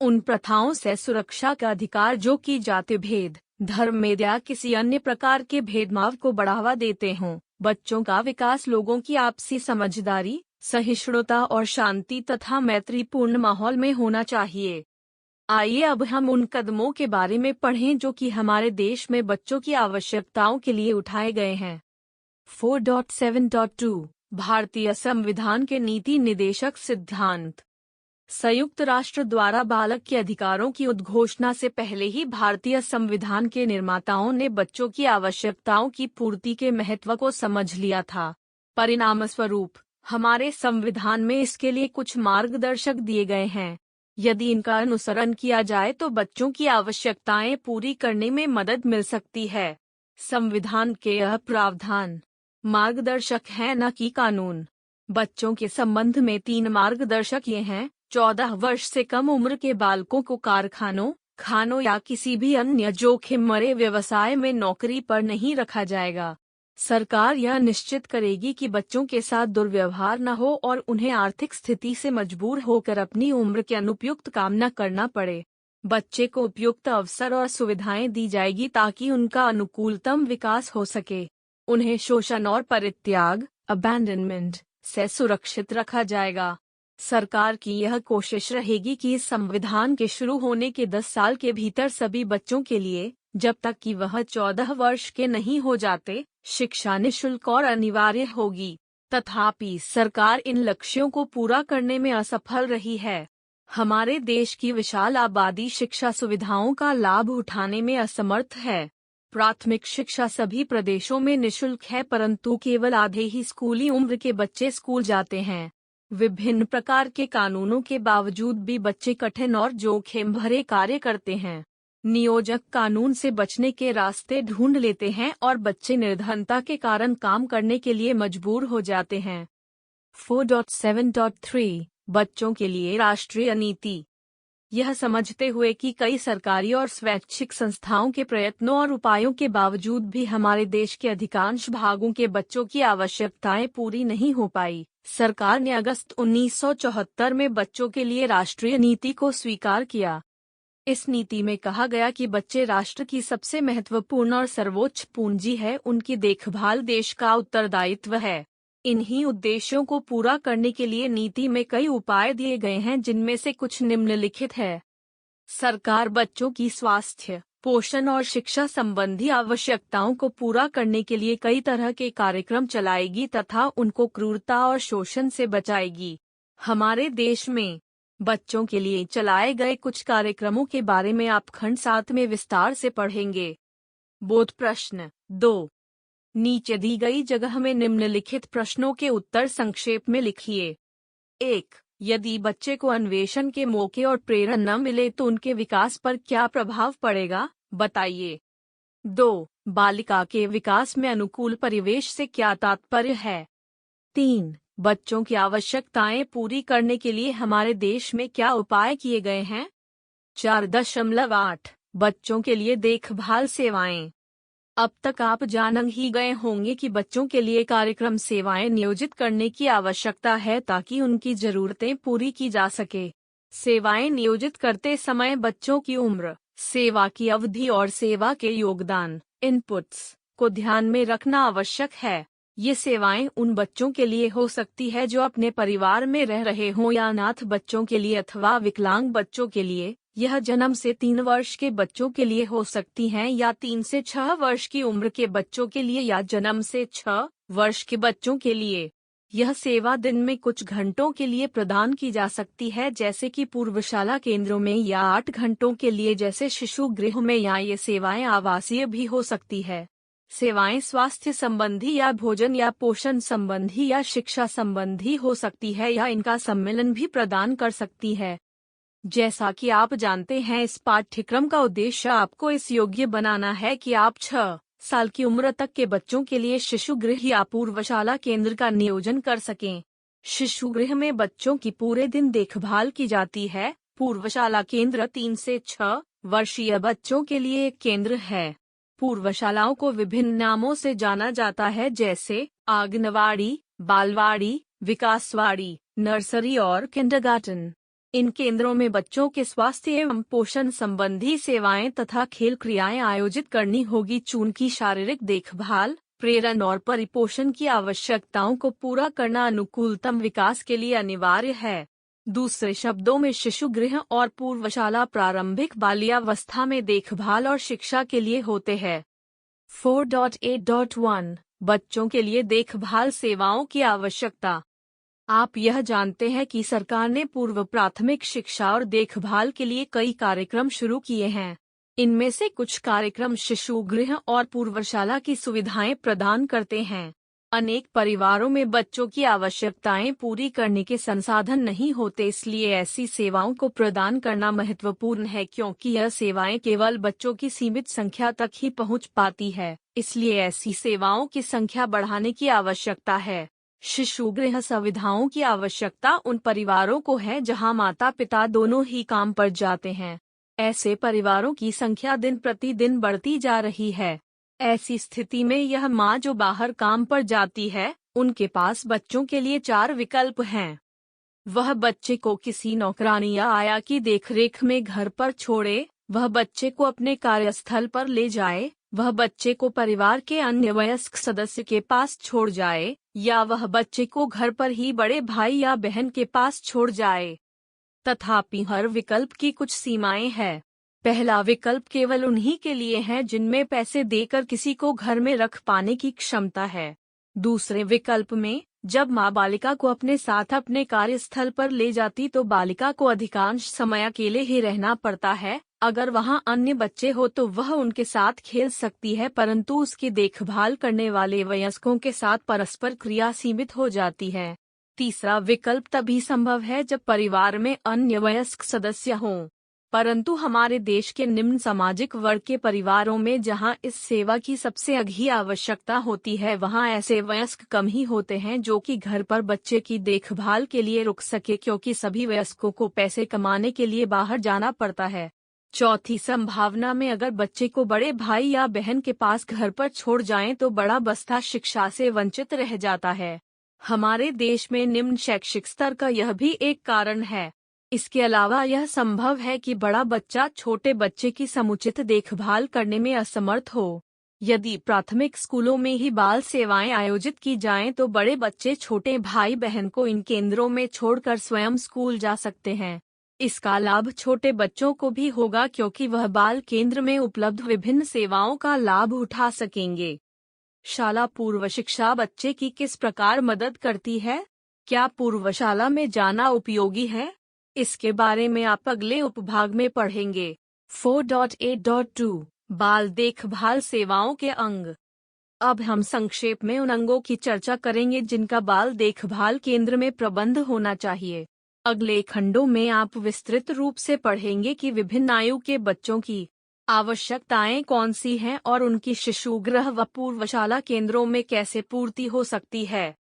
उन प्रथाओं से सुरक्षा का अधिकार जो कि जाति भेद, धर्म में या किसी अन्य प्रकार के भेदभाव को बढ़ावा देते हों। बच्चों का विकास लोगों की आपसी समझदारी, सहिष्णुता और शांति तथा मैत्रीपूर्ण माहौल में होना चाहिए। आइए अब हम उन कदमों के बारे में पढ़ें जो कि हमारे देश में बच्चों की आवश्यकताओं के लिए उठाए गए हैं। 4.7.2 भारतीय संविधान के नीति निदेशक सिद्धांत। संयुक्त राष्ट्र द्वारा बालक के अधिकारों की उद्घोषणा से पहले ही भारतीय संविधान के निर्माताओं ने बच्चों की आवश्यकताओं की पूर्ति के महत्व को समझ लिया था। परिणामस्वरूप हमारे संविधान में इसके लिए कुछ मार्गदर्शक दिए गए हैं। यदि इनका अनुसरण किया जाए तो बच्चों की आवश्यकताएं पूरी करने में मदद मिल सकती है। संविधान के यह प्रावधान मार्गदर्शक हैं, न कि कानून। बच्चों के संबंध में 3 मार्गदर्शक ये हैं। 14 वर्ष से कम उम्र के बालकों को कारखानों, खानों या किसी भी अन्य जोखिम भरे व्यवसाय में नौकरी पर नहीं रखा जाएगा। सरकार यह निश्चित करेगी कि बच्चों के साथ दुर्व्यवहार न हो और उन्हें आर्थिक स्थिति से मजबूर होकर अपनी उम्र के अनुपयुक्त काम न करना पड़े। बच्चे को उपयुक्त अवसर और सुविधाएं दी जाएगी ताकि उनका अनुकूलतम विकास हो सके। उन्हें शोषण और परित्याग, अबैंडनमेंट से सुरक्षित रखा जाएगा। सरकार की यह कोशिश रहेगी कि इस संविधान के शुरू होने के 10 साल के भीतर सभी बच्चों के लिए, जब तक कि वह 14 वर्ष के नहीं हो जाते, शिक्षा निःशुल्क और अनिवार्य होगी। तथापि सरकार इन लक्ष्यों को पूरा करने में असफल रही है। हमारे देश की विशाल आबादी शिक्षा सुविधाओं का लाभ उठाने में असमर्थ है। प्राथमिक शिक्षा सभी प्रदेशों में निःशुल्क है, परंतु केवल आधे ही स्कूली उम्र के बच्चे स्कूल जाते हैं। विभिन्न प्रकार के कानूनों के बावजूद भी बच्चे कठिन और जोखिम भरे कार्य करते हैं। नियोजक कानून से बचने के रास्ते ढूंढ लेते हैं और बच्चे निर्धनता के कारण काम करने के लिए मजबूर हो जाते हैं। 4.7.3 बच्चों के लिए राष्ट्रीय नीति। यह समझते हुए कि कई सरकारी और स्वैच्छिक संस्थाओं के प्रयत्नों और उपायों के बावजूद भी हमारे देश के अधिकांश भागों के बच्चों की आवश्यकताएं पूरी नहीं हो पाई, सरकार ने अगस्त 1974 में बच्चों के लिए राष्ट्रीय नीति को स्वीकार किया। इस नीति में कहा गया कि बच्चे राष्ट्र की सबसे महत्वपूर्ण और सर्वोच्च पूंजी है, उनकी देखभाल देश का उत्तरदायित्व है। इन्हीं उद्देश्यों को पूरा करने के लिए नीति में कई उपाय दिए गए हैं, जिनमें से कुछ निम्नलिखित है। सरकार बच्चों की स्वास्थ्य, पोषण और शिक्षा संबंधी आवश्यकताओं को पूरा करने के लिए कई तरह के कार्यक्रम चलाएगी तथा उनको क्रूरता और शोषण से बचाएगी। हमारे देश में बच्चों के लिए चलाए गए कुछ कार्यक्रमों के बारे में आप खंड 7 में विस्तार से पढ़ेंगे। बोध प्रश्न 2। नीचे दी गई जगह में निम्नलिखित प्रश्नों के उत्तर संक्षेप में लिखिए। 1. यदि बच्चे को अन्वेषण के मौके और प्रेरणा न मिले तो उनके विकास पर क्या प्रभाव पड़ेगा, बताइए। 2. बालिका के विकास में अनुकूल परिवेश से क्या तात्पर्य है। 3. बच्चों की आवश्यकताएं पूरी करने के लिए हमारे देश में क्या उपाय किए गए हैं। 4.8. बच्चों के लिए देखभाल सेवाएं। अब तक आप जान ही गए होंगे कि बच्चों के लिए कार्यक्रम सेवाएं नियोजित करने की आवश्यकता है ताकि उनकी जरूरतें पूरी की जा सके। सेवाएं नियोजित करते समय बच्चों की उम्र, सेवा की अवधि और सेवा के योगदान इनपुट्स को ध्यान में रखना आवश्यक है। ये सेवाएं उन बच्चों के लिए हो सकती है जो अपने परिवार में रह रहे हों या अनाथ बच्चों के लिए अथवा विकलांग बच्चों के लिए। यह जन्म से 3 वर्ष के बच्चों के लिए हो सकती हैं या 3 से 6 वर्ष की उम्र के बच्चों के लिए या जन्म से 6 वर्ष के बच्चों के लिए। यह सेवा दिन में कुछ घंटों के लिए प्रदान की जा सकती है जैसे कि पूर्वशाला केंद्रों में या 8 घंटों के लिए जैसे शिशु गृह में, या ये सेवाएं आवासीय भी हो सकती है। सेवाएं स्वास्थ्य संबंधी या भोजन या पोषण संबंधी या शिक्षा संबंधी हो सकती है या इनका सम्मेलन भी प्रदान कर सकती है। जैसा कि आप जानते हैं, इस पाठ्यक्रम का उद्देश्य आपको इस योग्य बनाना है कि आप 6 साल की उम्र तक के बच्चों के लिए शिशु गृह या पूर्वशाला केंद्र का नियोजन कर सकें। शिशु गृह में बच्चों की पूरे दिन देखभाल की जाती है। पूर्वशाला केंद्र 3 से 6 वर्षीय बच्चों के लिए एक केंद्र है। पूर्वशालाओं को विभिन्न नामों से जाना जाता है जैसे आंगनवाड़ी, बालवाड़ी, विकासवाड़ी, नर्सरी और किंडरगार्टन। इन केंद्रों में बच्चों के स्वास्थ्य एवं पोषण संबंधी सेवाएं तथा खेल क्रियाएं आयोजित करनी होगी। उनकी शारीरिक देखभाल, प्रेरण और परिपोषण की आवश्यकताओं को पूरा करना अनुकूलतम विकास के लिए अनिवार्य है। दूसरे शब्दों में शिशु गृह और पूर्वशाला प्रारंभिक बाल्यावस्था में देखभाल और शिक्षा के लिए होते हैं। 4.8.1 बच्चों के लिए देखभाल सेवाओं की आवश्यकता। आप यह जानते हैं कि सरकार ने पूर्व प्राथमिक शिक्षा और देखभाल के लिए कई कार्यक्रम शुरू किए हैं। इनमें से कुछ कार्यक्रम शिशु गृह और पूर्वशाला की सुविधाएं प्रदान करते हैं। अनेक परिवारों में बच्चों की आवश्यकताएं पूरी करने के संसाधन नहीं होते, इसलिए ऐसी सेवाओं को प्रदान करना महत्वपूर्ण है क्योंकि यह सेवाएं केवल बच्चों की सीमित संख्या तक ही पहुंच पाती है। इसलिए ऐसी सेवाओं की संख्या बढ़ाने की आवश्यकता है। शिशु गृह सुविधाओं की आवश्यकता उन परिवारों को है जहां माता पिता दोनों ही काम पर जाते हैं। ऐसे परिवारों की संख्या दिन प्रतिदिन बढ़ती जा रही है। ऐसी स्थिति में यह माँ जो बाहर काम पर जाती है, उनके पास बच्चों के लिए 4 विकल्प हैं। वह बच्चे को किसी नौकरानी या आया की देखरेख में घर पर छोड़े, वह बच्चे को अपने कार्यस्थल पर ले जाए, वह बच्चे को परिवार के अन्य वयस्क सदस्य के पास छोड़ जाए, या वह बच्चे को घर पर ही बड़े भाई या बहन के पास छोड़ जाए। तथापि हर विकल्प की कुछ सीमाएं हैं। पहला विकल्प केवल उन्हीं के लिए है जिनमें पैसे देकर किसी को घर में रख पाने की क्षमता है। दूसरे विकल्प में जब माँ बालिका को अपने साथ अपने कार्यस्थल पर ले जाती तो बालिका को अधिकांश समय अकेले ही रहना पड़ता है। अगर वहाँ अन्य बच्चे हो तो वह उनके साथ खेल सकती है, परंतु उसकी देखभाल करने वाले वयस्कों के साथ परस्पर क्रिया सीमित हो जाती है। तीसरा विकल्प तभी संभव है जब परिवार में अन्य वयस्क सदस्य हों, परंतु हमारे देश के निम्न सामाजिक वर्ग के परिवारों में जहां इस सेवा की सबसे अधिक आवश्यकता होती है, वहां ऐसे वयस्क कम ही होते हैं जो कि घर पर बच्चे की देखभाल के लिए रुक सके, क्योंकि सभी वयस्कों को पैसे कमाने के लिए बाहर जाना पड़ता है। चौथी संभावना में अगर बच्चे को बड़े भाई या बहन के पास घर पर छोड़ जाएं तो बड़ा बस्ता शिक्षा से वंचित रह जाता है। हमारे देश में निम्न शैक्षिक स्तर का यह भी एक कारण है। इसके अलावा यह संभव है कि बड़ा बच्चा छोटे बच्चे की समुचित देखभाल करने में असमर्थ हो। यदि प्राथमिक स्कूलों में ही बाल सेवाएं आयोजित की जाएं तो बड़े बच्चे छोटे भाई बहन को इन केंद्रों में छोड़कर स्वयं स्कूल जा सकते हैं। इसका लाभ छोटे बच्चों को भी होगा क्योंकि वह बाल केंद्र में उपलब्ध विभिन्न सेवाओं का लाभ उठा सकेंगे। शाला पूर्व शिक्षा बच्चे की किस प्रकार मदद करती है? क्या पूर्वशाला में जाना उपयोगी है? इसके बारे में आप अगले उपभाग में पढ़ेंगे। 4.8.2 बाल देखभाल सेवाओं के अंग। अब हम संक्षेप में उन अंगों की चर्चा करेंगे जिनका बाल देखभाल केंद्र में प्रबंध होना चाहिए। अगले खंडों में आप विस्तृत रूप से पढ़ेंगे कि विभिन्न आयु के बच्चों की आवश्यकताएं कौन सी हैं और उनकी शिशुगृह व पूर्वशाला केंद्रों में कैसे पूर्ति हो सकती है।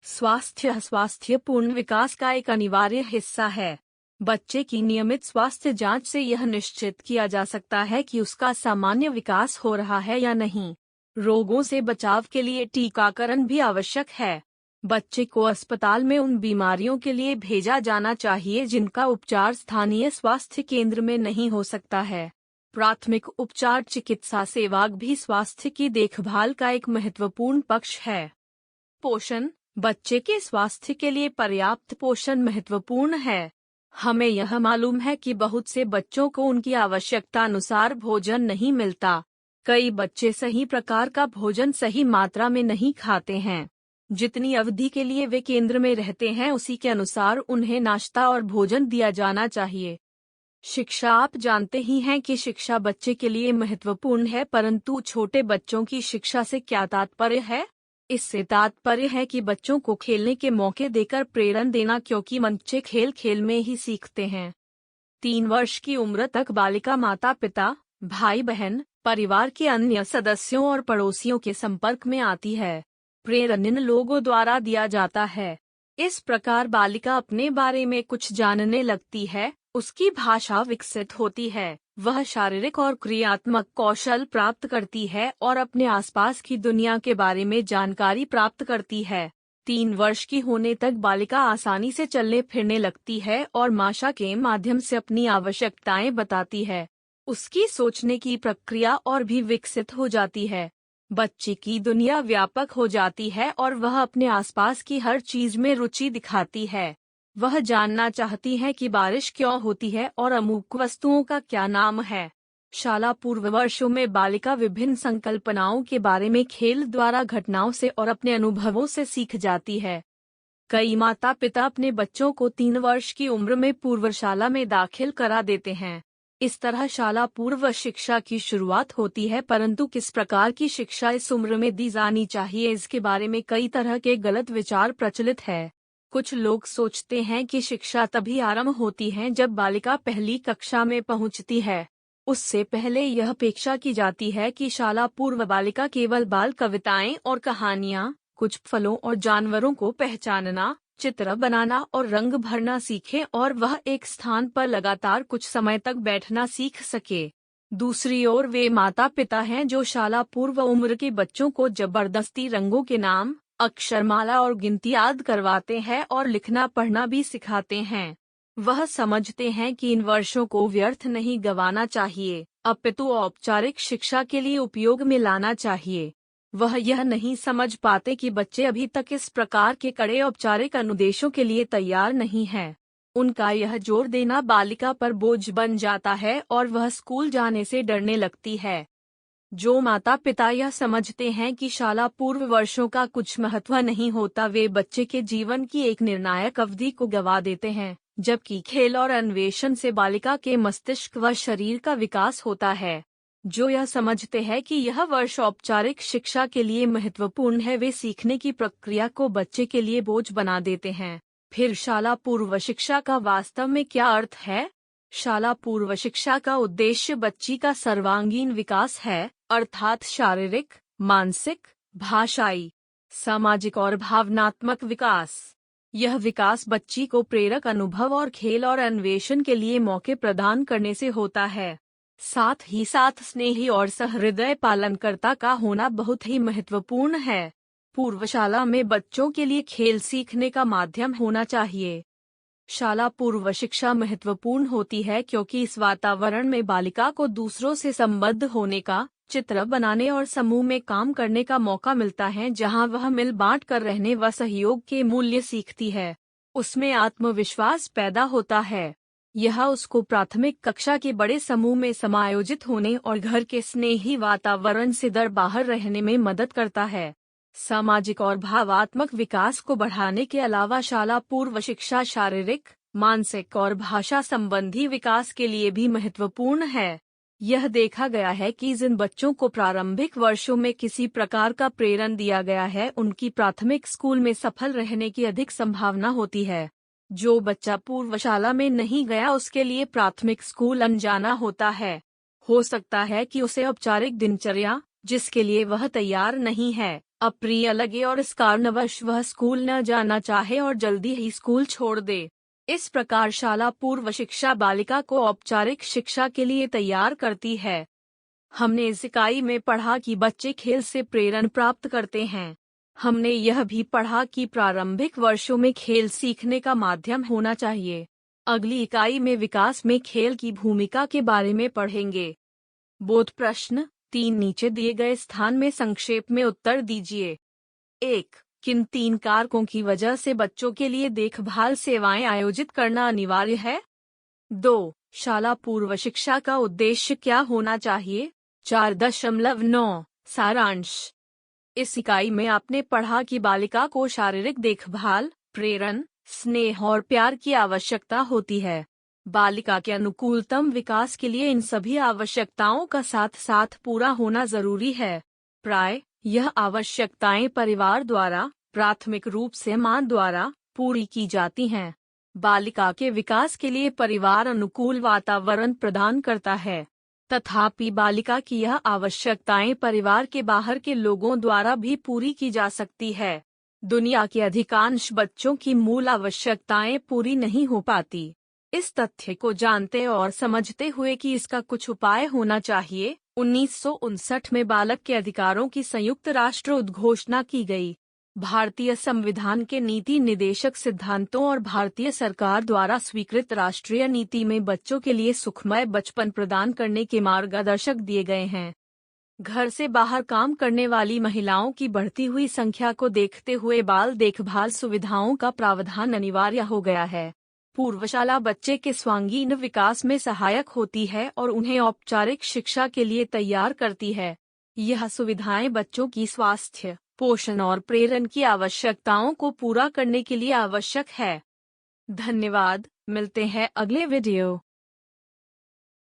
स्वास्थ्य पूर्ण विकास का एक अनिवार्य हिस्सा है। बच्चे की नियमित स्वास्थ्य जांच से यह निश्चित किया जा सकता है कि उसका सामान्य विकास हो रहा है या नहीं। रोगों से बचाव के लिए टीकाकरण भी आवश्यक है। बच्चे को अस्पताल में उन बीमारियों के लिए भेजा जाना चाहिए जिनका उपचार स्थानीय स्वास्थ्य केंद्र में नहीं हो सकता है। प्राथमिक उपचार चिकित्सा सेवा भी स्वास्थ्य की देखभाल का एक महत्वपूर्ण पक्ष है। पोषण, बच्चे के स्वास्थ्य के लिए पर्याप्त पोषण महत्वपूर्ण है। हमें यह मालूम है कि बहुत से बच्चों को उनकी आवश्यकता अनुसार भोजन नहीं मिलता। कई बच्चे सही प्रकार का भोजन सही मात्रा में नहीं खाते हैं। जितनी अवधि के लिए वे केंद्र में रहते हैं उसी के अनुसार उन्हें नाश्ता और भोजन दिया जाना चाहिए। शिक्षा, आप जानते ही हैं कि शिक्षा बच्चे के लिए महत्वपूर्ण है, परंतु छोटे बच्चों की शिक्षा से क्या तात्पर्य है? इससे तात्पर्य है कि बच्चों को खेलने के मौके देकर प्रेरणा देना, क्योंकि बच्चे खेल खेल में ही सीखते हैं। 3 वर्ष की उम्र तक बालिका माता पिता, भाई बहन, परिवार के अन्य सदस्यों और पड़ोसियों के संपर्क में आती है। प्रेरणा इन लोगों द्वारा दिया जाता है। इस प्रकार बालिका अपने बारे में कुछ जानने लगती है, उसकी भाषा विकसित होती है, वह शारीरिक और क्रियात्मक कौशल प्राप्त करती है और अपने आसपास की दुनिया के बारे में जानकारी प्राप्त करती है। 3 वर्ष की होने तक बालिका आसानी से चलने फिरने लगती है और भाषा के माध्यम से अपनी आवश्यकताएं बताती है। उसकी सोचने की प्रक्रिया और भी विकसित हो जाती है। बच्चे की दुनिया व्यापक हो जाती है और वह अपने आसपास की हर चीज में रुचि दिखाती है। वह जानना चाहती है कि बारिश क्यों होती है और अमुक वस्तुओं का क्या नाम है। शाला पूर्व वर्षों में बालिका विभिन्न संकल्पनाओं के बारे में खेल द्वारा घटनाओं से और अपने अनुभवों से सीख जाती है। कई माता पिता अपने बच्चों को 3 वर्ष की उम्र में पूर्वशाला में दाखिल करा देते हैं। इस तरह शाला पूर्व शिक्षा की शुरुआत होती है, परंतु किस प्रकार की शिक्षा इस उम्र में दी जानी चाहिए इसके बारे में कई तरह के गलत विचार प्रचलित है। कुछ लोग सोचते हैं कि शिक्षा तभी आरंभ होती है जब बालिका पहली कक्षा में पहुंचती है। उससे पहले यह अपेक्षा की जाती है कि शाला पूर्व बालिका केवल बाल कविताएं और कहानियां, कुछ फलों और जानवरों को पहचानना, चित्र बनाना और रंग भरना सीखे और वह एक स्थान पर लगातार कुछ समय तक बैठना सीख सके। दूसरी ओर वे माता पिता हैं जो शाला पूर्व उम्र के बच्चों को जबरदस्ती रंगों के नाम, अक्षरमाला और गिनती याद करवाते हैं और लिखना पढ़ना भी सिखाते हैं। वह समझते हैं कि इन वर्षों को व्यर्थ नहीं गंवाना चाहिए, अपितु औपचारिक शिक्षा के लिए उपयोग में लाना चाहिए। वह यह नहीं समझ पाते कि बच्चे अभी तक इस प्रकार के कड़े औपचारिक अनुदेशों के लिए तैयार नहीं हैं। उनका यह जोर देना बालिका पर बोझ बन जाता है और वह स्कूल जाने से डरने लगती है। जो माता पिता यह समझते हैं कि शाला पूर्व वर्षों का कुछ महत्व नहीं होता, वे बच्चे के जीवन की एक निर्णायक अवधि को गंवा देते हैं, जबकि खेल और अन्वेषण से बालिका के मस्तिष्क व शरीर का विकास होता है। जो यह समझते हैं कि यह वर्ष औपचारिक शिक्षा के लिए महत्वपूर्ण है, वे सीखने की प्रक्रिया को बच्चे के लिए बोझ बना देते हैं। फिर शाला पूर्व शिक्षा का वास्तव में क्या अर्थ है? शाला पूर्व शिक्षा का उद्देश्य बच्ची का सर्वांगीण विकास है, अर्थात शारीरिक, मानसिक, भाषाई, सामाजिक और भावनात्मक विकास। यह विकास बच्ची को प्रेरक अनुभव और खेल और अन्वेषण के लिए मौके प्रदान करने से होता है। साथ ही साथ स्नेही और सहृदय पालनकर्ता का होना बहुत ही महत्वपूर्ण है। पूर्वशाला में बच्चों के लिए खेल सीखने का माध्यम होना चाहिए। शाला पूर्व शिक्षा महत्वपूर्ण होती है क्योंकि इस वातावरण में बालिका को दूसरों से संबद्ध होने का, चित्र बनाने और समूह में काम करने का मौका मिलता है, जहां वह मिल बांट कर रहने व सहयोग के मूल्य सीखती है। उसमें आत्मविश्वास पैदा होता है। यह उसको प्राथमिक कक्षा के बड़े समूह में समायोजित होने और घर के स्नेही वातावरण से दूर बाहर रहने में मदद करता है। सामाजिक और भावात्मक विकास को बढ़ाने के अलावा शाला पूर्व शिक्षा शारीरिक, मानसिक और भाषा संबंधी विकास के लिए भी महत्वपूर्ण है। यह देखा गया है कि जिन बच्चों को प्रारंभिक वर्षों में किसी प्रकार का प्रेरण दिया गया है, उनकी प्राथमिक स्कूल में सफल रहने की अधिक संभावना होती है। जो बच्चा पूर्व शाला में नहीं गया, उसके लिए प्राथमिक स्कूल अनजाना होता है। हो सकता है कि उसे औपचारिक दिनचर्या, जिसके लिए वह तैयार नहीं है, अप्रिय लगे और इस कारणवश वह स्कूल न जाना चाहे और जल्दी ही स्कूल छोड़ दे। इस प्रकार शाला पूर्व शिक्षा बालिका को औपचारिक शिक्षा के लिए तैयार करती है। हमने इस इकाई में पढ़ा कि बच्चे खेल से प्रेरणा प्राप्त करते हैं। हमने यह भी पढ़ा कि प्रारंभिक वर्षों में खेल सीखने का माध्यम होना चाहिए। अगली इकाई में विकास में खेल की भूमिका के बारे में पढ़ेंगे। बोध प्रश्न 3 नीचे दिए गए स्थान में संक्षेप में उत्तर दीजिए। 1. किन 3 कारकों की वजह से बच्चों के लिए देखभाल सेवाएं आयोजित करना अनिवार्य है? 2. शाला पूर्व शिक्षा का उद्देश्य क्या होना चाहिए? 4.9 सारांश। इस इकाई में आपने पढ़ा कि बालिका को शारीरिक देखभाल, प्रेरण, स्नेह और प्यार की आवश्यकता होती है। बालिका के अनुकूलतम विकास के लिए इन सभी आवश्यकताओं का साथ साथ पूरा होना जरूरी है। प्राय यह आवश्यकताएं परिवार द्वारा, प्राथमिक रूप से मां द्वारा, पूरी की जाती हैं। बालिका के विकास के लिए परिवार अनुकूल वातावरण प्रदान करता है। तथापि बालिका की यह आवश्यकताएं परिवार के बाहर के लोगों द्वारा भी पूरी की जा सकती है। दुनिया के अधिकांश बच्चों की मूल आवश्यकताएं पूरी नहीं हो पाती। इस तथ्य को जानते और समझते हुए कि इसका कुछ उपाय होना चाहिए, 1959 में बालक के अधिकारों की संयुक्त राष्ट्र उद्घोषणा की गई। भारतीय संविधान के नीति निदेशक सिद्धांतों और भारतीय सरकार द्वारा स्वीकृत राष्ट्रीय नीति में बच्चों के लिए सुखमय बचपन प्रदान करने के मार्गदर्शक दिए गए हैं। घर से बाहर काम करने वाली महिलाओं की बढ़ती हुई संख्या को देखते हुए बाल देखभाल सुविधाओं का प्रावधान अनिवार्य हो गया है। पूर्वशाला बच्चे के स्वांगीण विकास में सहायक होती है और उन्हें औपचारिक शिक्षा के लिए तैयार करती है। यह सुविधाएं बच्चों की स्वास्थ्य, पोषण और प्रेरण की आवश्यकताओं को पूरा करने के लिए आवश्यक है। धन्यवाद, मिलते हैं अगले वीडियो।